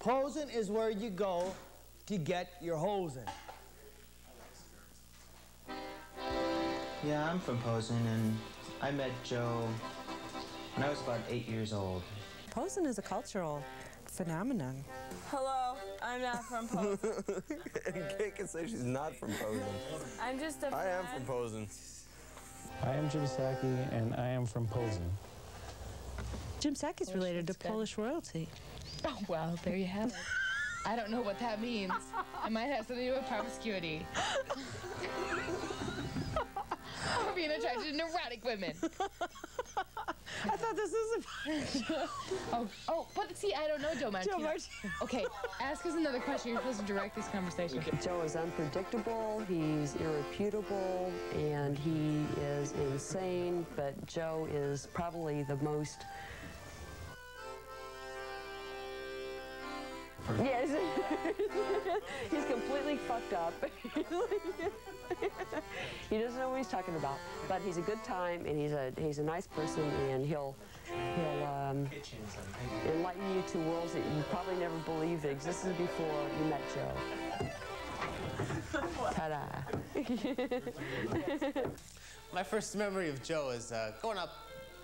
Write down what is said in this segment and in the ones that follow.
Posen is where you go to get your hosen. Yeah, I'm from Posen, and I met Joe when I was about 8 years old. Posen is a cultural phenomenon. Hello, I'm not from Posen. And Kate can say she's not from Posen. I'm just a I am fan. from Posen. I am Jim Saki, and I am from Posen. Jim Saki's related to Polish royalty. Oh, well, there you have it. I don't know what that means. It might have something to do with promiscuity. Or being attracted to neurotic women. I thought this was but see, I don't know Joe Martino. Joe Martino. Okay, ask us another question. You're supposed to direct this conversation. Joe is unpredictable, he's irreputable, and he is insane, but Joe is probably the most... Yes, he's completely fucked up. He doesn't know what he's talking about, but he's a good time, and he's a nice person, and he'll enlighten you to worlds that you probably never believed existed before you met Joe. Ta-da! My first memory of Joe is going up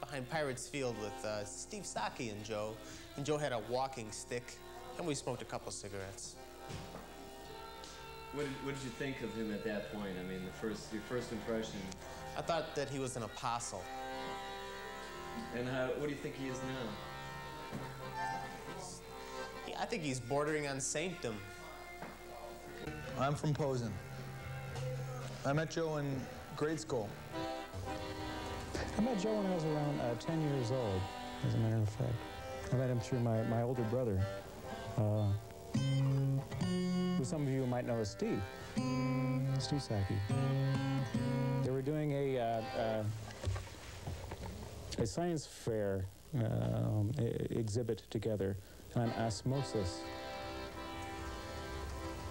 behind Pirates Field with Steve Saki and Joe had a walking stick. And we smoked a couple cigarettes. What did you think of him at that point? I mean, your first impression. I thought that he was an apostle. And what do you think he is now? I think he's bordering on saintdom. I'm from Posen. I met Joe in grade school. I met Joe when I was around 10 years old, as a matter of fact. I met him through my older brother, who some of you might know as Steve Saki. They were doing a science fair exhibit together on osmosis.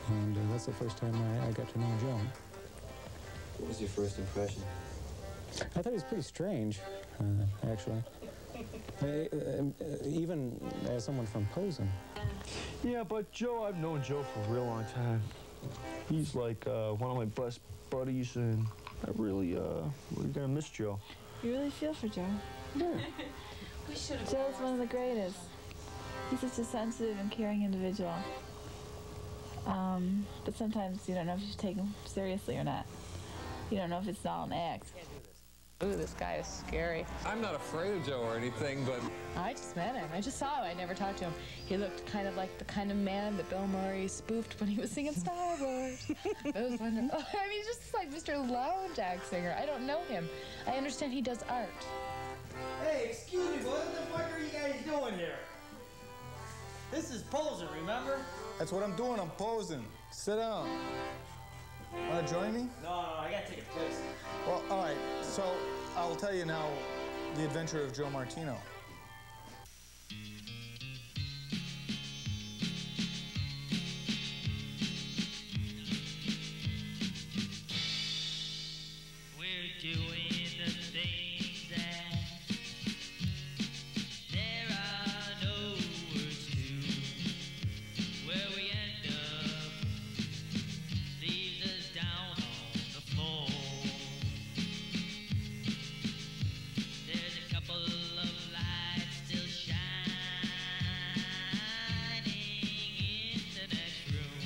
And that's the first time I got to know Joe. What was your first impression? I thought he was pretty strange, actually. Even as someone from Posen. Yeah, but Joe, I've known Joe for a real long time. He's like one of my best buddies, and I really, we're gonna miss Joe. You really feel for Joe. Yeah. Joe's one of the greatest. He's such a sensitive and caring individual. But sometimes you don't know if you should take him seriously or not. You don't know if it's all an act. Ooh, this guy is scary. I'm not afraid of Joe or anything, but... I just met him. I just saw him. I never talked to him. He looked kind of like the kind of man that Bill Murray spoofed when he was singing Star Wars. It was wonderful. I mean, he's just like Mr. Lounge Act singer. I don't know him. I understand he does art. Hey, excuse me, what the fuck are you guys doing here? This is Posen, remember? That's what I'm doing, I'm posing. Sit down. Want to join me? No, I gotta take a piss. Well, all right, so I'll tell you now the adventure of Joe Martino. We're doing the things that there are no words to. Where we end up leaves us down on the floor. There's a couple of lights still shining in the next room.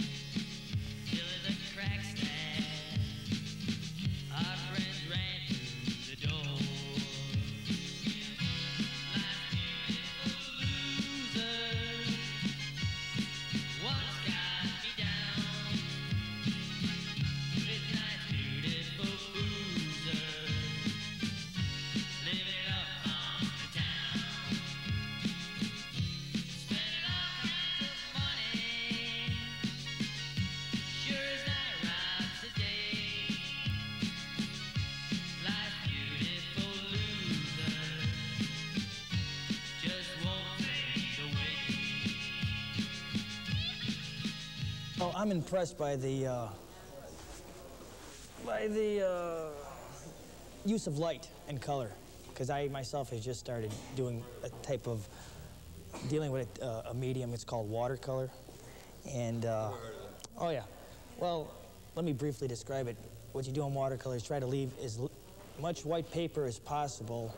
Still in the cracks that our friends ran through the door. Life's beautiful loser once got me down. Midnight's beautiful boozer living it up on the town. Spending all kinds of money, sure as night rides the day. Life's beautiful loser just won't fade away. Oh, I'm impressed by the use of light and color, because I myself have just started doing a type of dealing with a medium. It's called watercolor. And, oh yeah, well, let me briefly describe it. What you do in watercolor is try to leave as much white paper as possible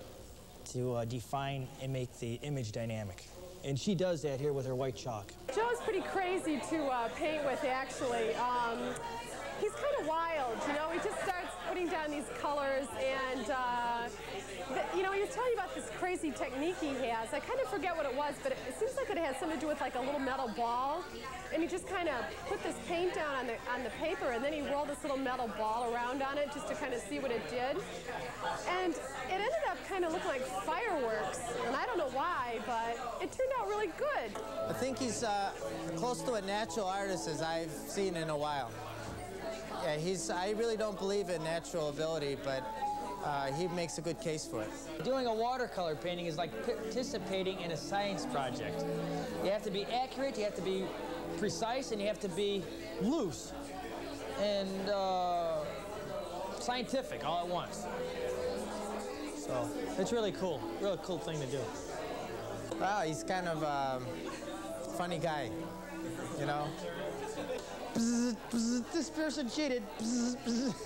to define and make the image dynamic. And she does that here with her white chalk. Joe's pretty crazy to paint with, actually. He's kind of wild, you know. He just starts putting down these colors, and you know, he was telling you about this crazy technique he has. I kind of forget what it was, but it seems like it has something to do with like a little metal ball, and he just kind of put this paint down on the paper, and then he rolled this little metal ball around on it just to kind of see what it did, and it ended up kind of looking like fireworks, and I don't know why, but it turned out really good. I think he's close to a natural artist as I've seen in a while. Yeah, I really don't believe in natural ability, but he makes a good case for it. Doing a watercolor painting is like participating in a science project. You have to be accurate, you have to be precise, and you have to be loose and scientific all at once. So it's really cool thing to do. Wow, he's kind of a funny guy, you know? This person cheated.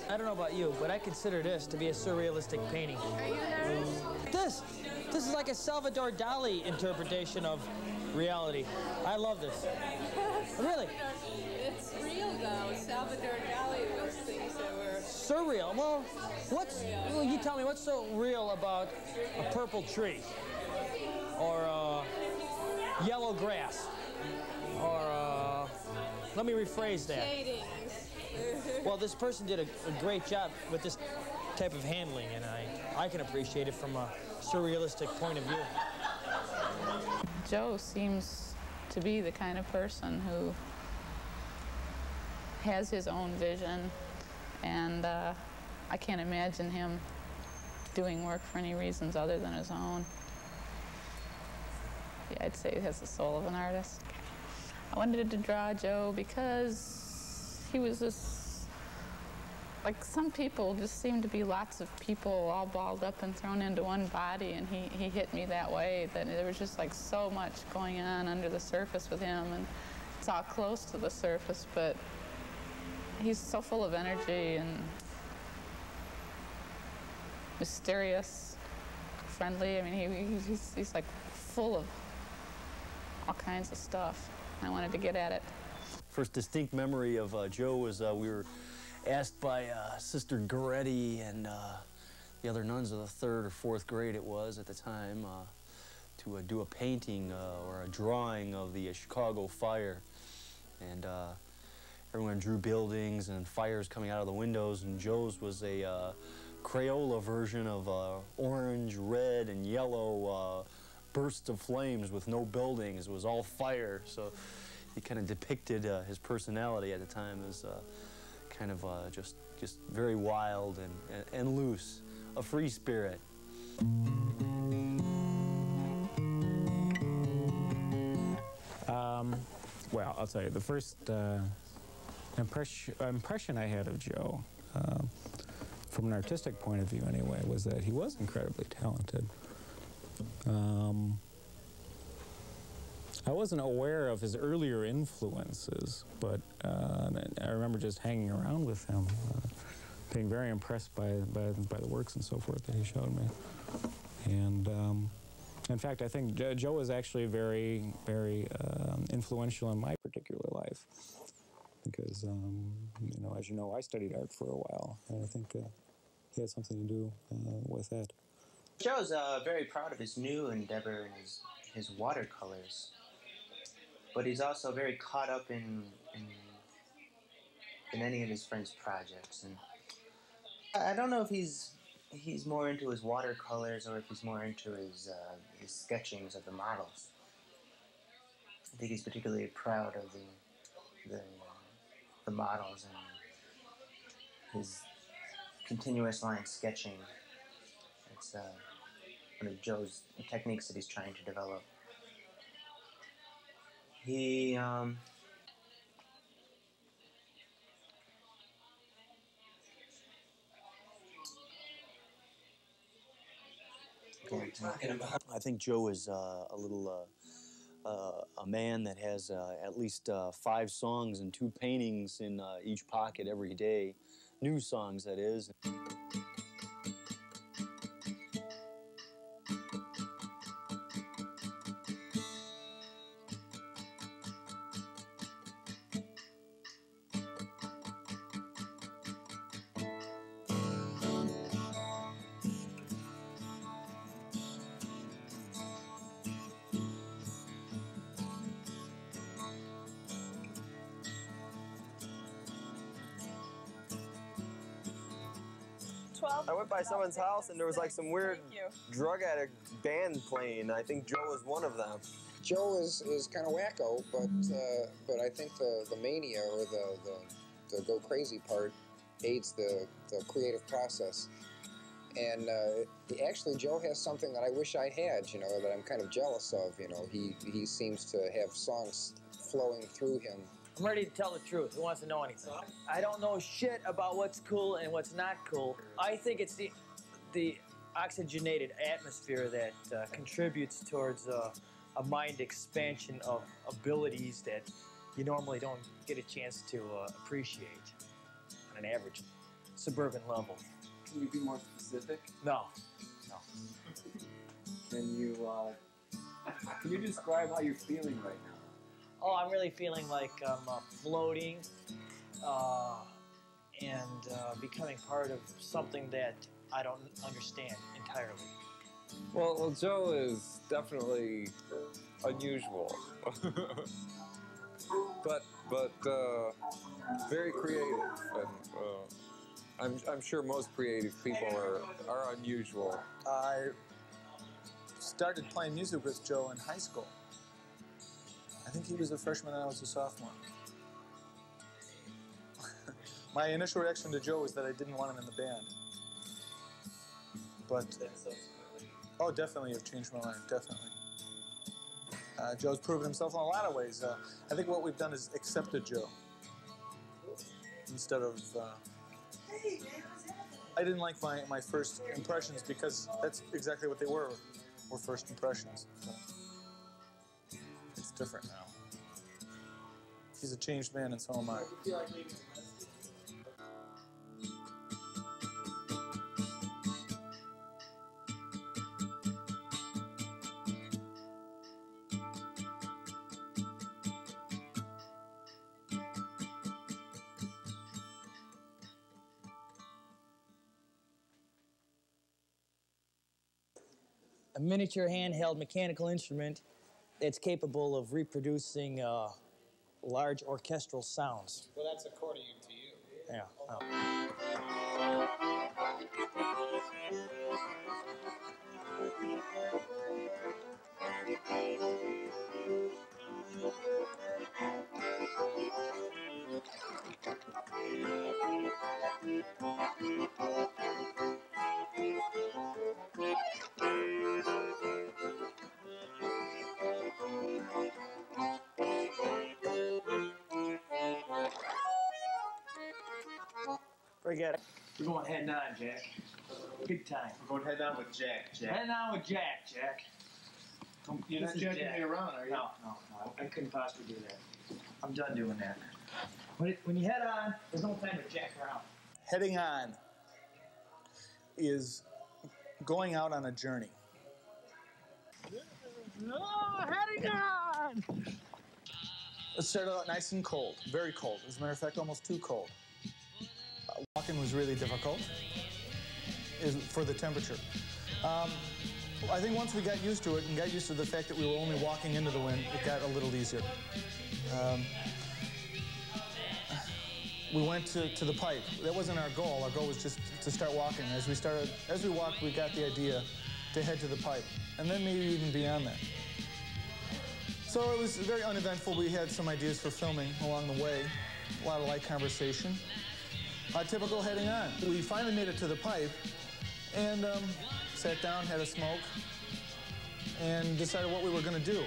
I don't know about you, but I consider this to be a surrealistic painting. Are you an artist? This is like a Salvador Dali interpretation of reality. I love this. Really. It's real though. Salvador Dali was things that were surreal. Well, well, you tell me, what's so real about a purple tree, or yellow grass, or let me rephrase that. Well, this person did a great job with this type of handling, and I can appreciate it from a surrealistic point of view. Joe seems to be the kind of person who has his own vision, and I can't imagine him doing work for any reasons other than his own. Yeah, I'd say he has the soul of an artist. I wanted to draw Joe because he was this, like some people just seem to be lots of people all balled up and thrown into one body, and he hit me that way, that there was just like so much going on under the surface with him, and it's all close to the surface, but he's so full of energy and mysterious, friendly. I mean, he's like full of all kinds of stuff. I wanted to get at it. First distinct memory of Joe was we were asked by Sister Goretti and the other nuns of the 3rd or 4th grade it was at the time to do a painting or a drawing of the Chicago fire. And everyone drew buildings and fires coming out of the windows, and Joe's was a Crayola version of orange, red, and yellow bursts of flames with no buildings. It was all fire, so he kind of depicted his personality at the time as kind of just very wild and loose, a free spirit. Well, I'll tell you, the first impression I had of Joe, from an artistic point of view anyway, was that he was incredibly talented. I wasn't aware of his earlier influences, but I remember just hanging around with him, being very impressed by the works and so forth that he showed me. And in fact, I think Joe was actually very, very influential in my particular life, because, you know, as you know, I studied art for a while, and I think he had something to do with that. Joe's very proud of his new endeavor and his watercolors, but he's also very caught up in any of his friends' projects, and I don't know if he's more into his watercolors or if he's more into his sketchings of the models. I think he's particularly proud of the models and his continuous line sketching. It's one of Joe's techniques that he's trying to develop. He I think Joe is a little a man that has at least 5 songs and 2 paintings in each pocket every day. New songs, that is. 12. I went by someone's house and there was like some weird drug addict band playing. I think Joe was one of them. Joe is kind of wacko, but I think the mania or the go crazy part aids the creative process. And actually, Joe has something that I wish I had, you know, that I'm kind of jealous of. You know, he seems to have songs flowing through him. I'm ready to tell the truth. Who wants to know anything? I don't know shit about what's cool and what's not cool. I think it's the oxygenated atmosphere that contributes towards a mind expansion of abilities that you normally don't get a chance to appreciate on an average suburban level. Can you be more specific? No. Can you describe how you're feeling right now? Oh, I'm really feeling like I'm floating and becoming part of something that I don't understand entirely. Well, Joe is definitely unusual, but very creative, and I'm sure most creative people are unusual. I started playing music with Joe in high school. I think he was a freshman and I was a sophomore. My initial reaction to Joe was that I didn't want him in the band. But, oh, definitely, it changed my life, definitely. Joe's proven himself in a lot of ways. I think what we've done is accepted Joe. Instead of, I didn't like my first impressions because that's exactly what they were first impressions. So it's different now. He's a changed man, and so am I. A miniature handheld mechanical instrument that's capable of reproducing large orchestral sounds. Well, that's accordion to you. Yeah. Oh. Forget it. We're going head on, Jack. Big time. We're going head on with Jack. Head on with Jack. You're not jacking me around, are you? No. I couldn't possibly do that. I'm done doing that. When you head on, there's no time to jack around. Heading on is going out on a journey. Oh, heading on! Let's start out nice and cold, very cold. As a matter of fact, almost too cold. Walking was really difficult for the temperature. I think once we got used to it and got used to the fact that we were only walking into the wind, it got a little easier. We went to the pipe. That wasn't our goal. Our goal was just to start walking. As we walked, we got the idea to head to the pipe, and then maybe even beyond that. So it was very uneventful. We had some ideas for filming along the way, a lot of light conversation. Typical heading on. We finally made it to the pipe and sat down, had a smoke, and decided what we were going to do.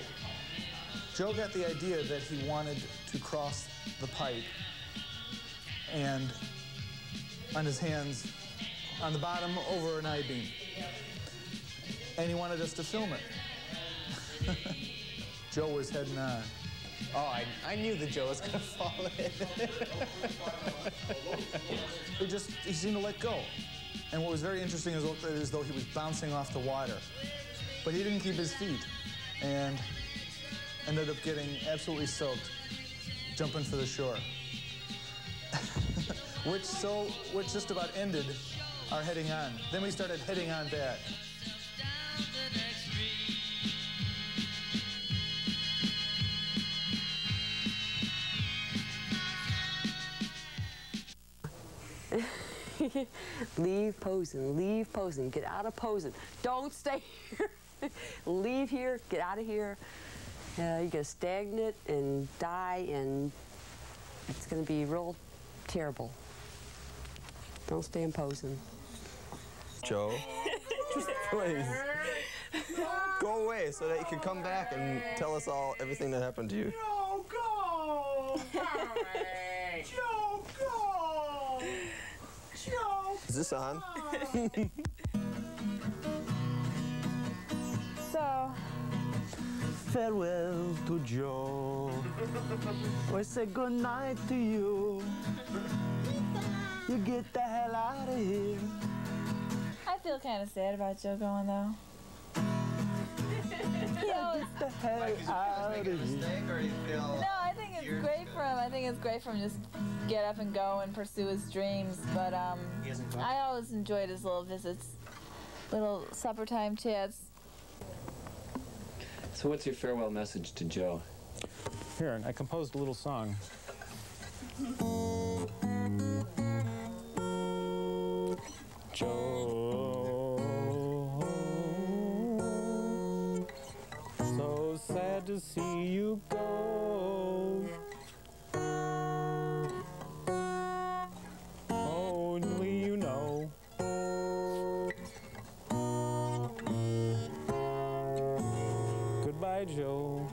Joe got the idea that he wanted to cross the pipe and on his hands on the bottom over an I-beam. And he wanted us to film it. Joe was heading on. Oh, I knew that Joe was going to fall in. He seemed to let go. And what was very interesting is it looked as though he was bouncing off the water. But he didn't keep his feet and ended up getting absolutely soaked, jumping for the shore. which just about ended our heading on. Then we started heading on back. Leave posing, get out of posing. Don't stay here. Leave here, get out of here. You get stagnant and die, and it's going to be real terrible. Don't stay in posing. Joe, just please go away so that you can come back and tell us everything that happened to you. Joe, go! Joe, go! Joe! Is this on? So, farewell to Joe. We say good night to you. You get the hell out of here. I feel kind of sad about Joe going, though. Get the hell out of here. No, I think it's great for him. I think it's great for him to just get up and go and pursue his dreams. But I always enjoyed his little visits, little supper time chats. So what's your farewell message to Joe? Here, I composed a little song. Joe, so sad to see you go. Only you know. Goodbye, Joe.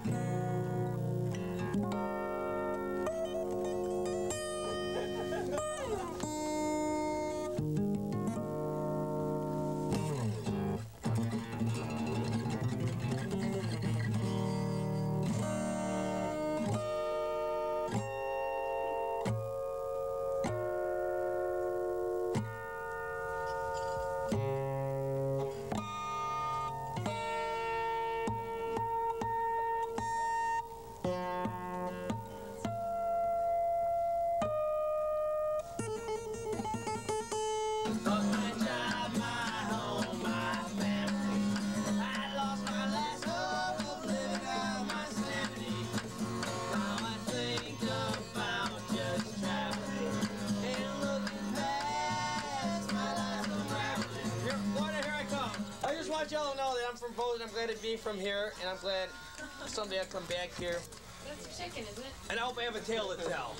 I want y'all to know that I'm from Bozeman. I'm glad to be from here, and I'm glad someday I'll come back here. That's chicken, isn't it? And I hope I have a tale to tell.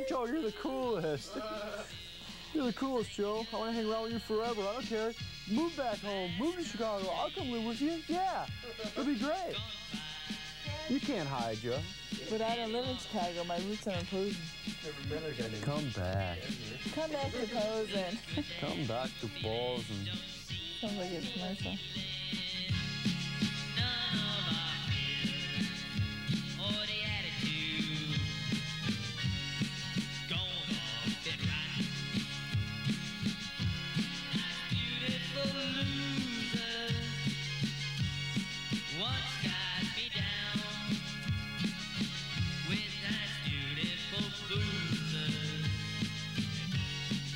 Joe, you're the coolest. You're the coolest, Joe. I want to hang around with you forever. I don't care. Move back home. Move to Chicago. I'll come live with you. Yeah. It'll be great. You can't hide, Joe. But I don't live in Chicago. My roots are in Posen. Come back. Come back to Posen. Come back to Posen. Sounds like a commercial.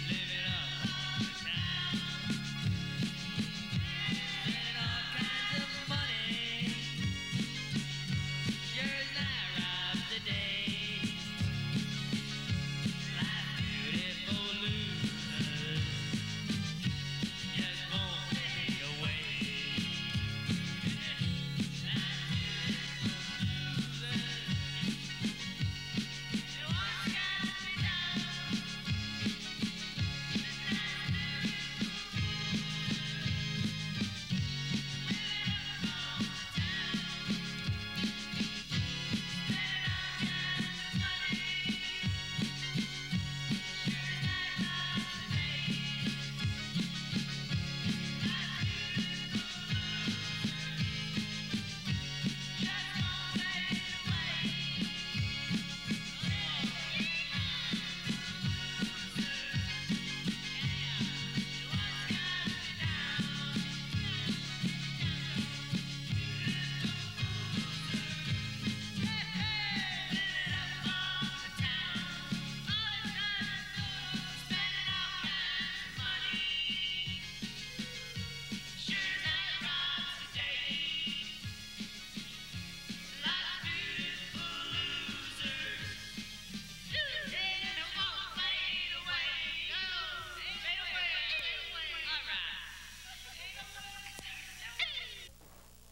Living up on the town.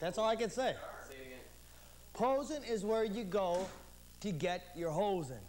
That's all I can say. Posing is where you go to get your hosing.